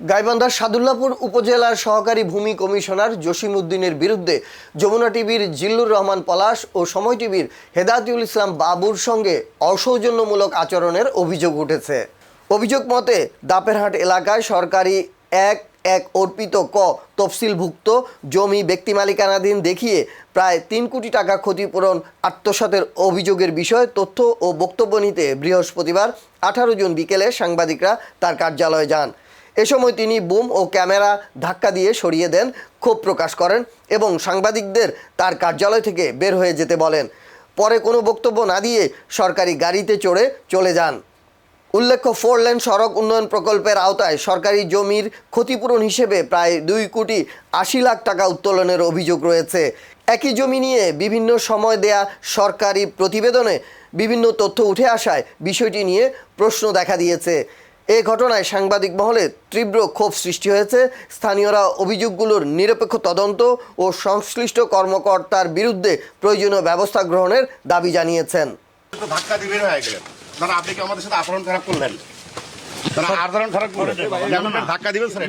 গাইবান্ধার সাদুল্লাপুর উপজেলার সহকারী ভূমি কমিশনার জসিম উদ্দিনের বিরুদ্ধে যমুনা টিভির জিল্লুর রহমান পলাশ ও সময় টিভির হেদায়েতুল ইসলাম বাবুর সঙ্গে অসৌজন্যমূলক আচরণের অভিযোগ উঠেছে। অভিযোগ মতে দাপেরহাট এলাকায় সরকারি এক অর্পিত তফসিলভুক্ত জমি ব্যক্তি মালিকানাধীন দেখিয়ে প্রায় 3 কোটি টাকা ক্ষতিপূরণ আত্মসাতের অভিযোগের বিষয়ে তথ্য ও বক্তব্য নিতে বৃহস্পতিবার 18 জুন বিকেলে সাংবাদিকরা তার কার্যালয়ে যান। এ সময় তিনি বুম ও ক্যামেরা ধাক্কা দিয়ে সরিয়ে দেন, ক্ষোভ প্রকাশ করেন এবং সাংবাদিকদের তার কার্যালয় থেকে বের হয়ে যেতে বলেন। পরে কোনো বক্তব্য না দিয়ে সরকারি গাড়িতে চড়ে চলে যান। উল্লেখ্য, 4 লেন সড়ক উন্নয়ন প্রকল্পের আওতায় সরকারি জমির ক্ষতিপূরণ হিসেবে প্রায় 2 কোটি 80 লাখ টাকা উত্তোলনের অভিযোগ রয়েছে। একই জমি নিয়ে বিভিন্ন সময় দেয়া সরকারি প্রতিবেদনে বিভিন্ন তথ্য উঠে আসায় বিষয়টি নিয়ে প্রশ্ন দেখা দিয়েছে। এ ঘটনায় সাংবাদিক মহলে তীব্র ক্ষোভ সৃষ্টি হয়েছে। স্থানীয়রা অভিযোগগুলোর নিরপেক্ষ তদন্ত ও সংশ্লিষ্ট কর্মকর্তার বিরুদ্ধে প্রয়োজনীয় ব্যবস্থা গ্রহণের দাবি জানিয়েছেন। ধাক্কা দিয়ে হয়ে গেলেন, আপনি কি আমাদের সাথে আচরণ খারাপ করলেন? ধাক্কা দিবেন স্যার,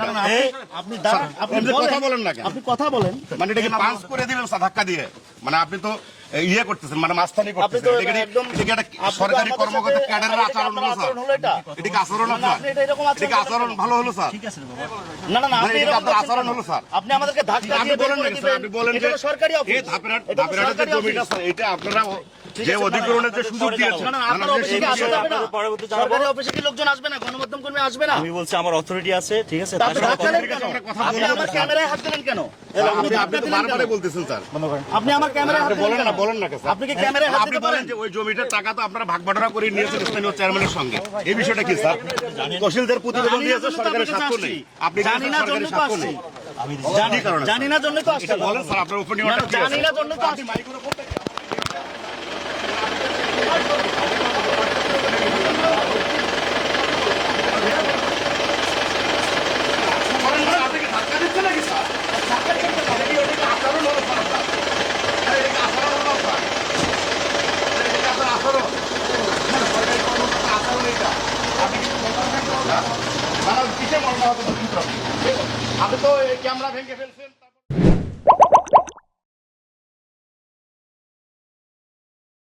আপনি কথা বলেন না কেন? আপনি কথা বলেন মানে এটাকে পাস করে দিবেন স্যার ধাক্কা দিয়ে, মানে আপনি তো ইয়ে করতেছেন, মানে মাস্তানি করতেছেন। সরকারি কর্মকর্তা ক্যাডারের আচরণ হলো স্যার, এটা কি আচরণ? এটা কি আচরণ ভালো হলো স্যার? না না না, আপনার আচরণ হলো স্যার। আপনি আমাদেরকে ধাক্কা দিয়ে বলেন না স্যার, আপনি বলেন যে সরকারি অফিস, এই ধাপেরহাটের জমিটা স্যার, এটা আপনারা যে অধিগ্রহণের যে সুযোগ দিয়েছেন, আপনার অফিসে কি আসবে না? সরকারি অফিসে কি লোকজন আসবে না? গণমাধ্যম কর্মী আসবে না? আমি বলছি আমার অথরিটি আছে, ঠিক আছে? আপনি আমার ক্যামেরায় হাত দিলেন কেন? আপনি তো বারবারই বলতেছেন স্যার, আপনি আমার ক্যামেরায় হাত বলেন না, বলেন না স্যার। আপনি কি ক্যামেরায় হাত দিতে পারেন যে ওই জমিটার টাকা তো আপনারা ভাগ বাটোয়ারা করে নিয়েছেন স্থানীয় চেয়ারম্যানের সঙ্গে? এই বিষয়টা কি স্যার? তহসিলদার প্রতিবেদন দিয়েছে, সরকারের স্বার্থ নেই। আপনি জানি না জন্য তো আসছি, জানি না জন্য তো আসছি। বলেন স্যার, আপনার ওপিনিয়নটা কি? জানি না জন্য তো আসছি। আপনি তো ক্যামেরা ভেঙে ফেলছেন।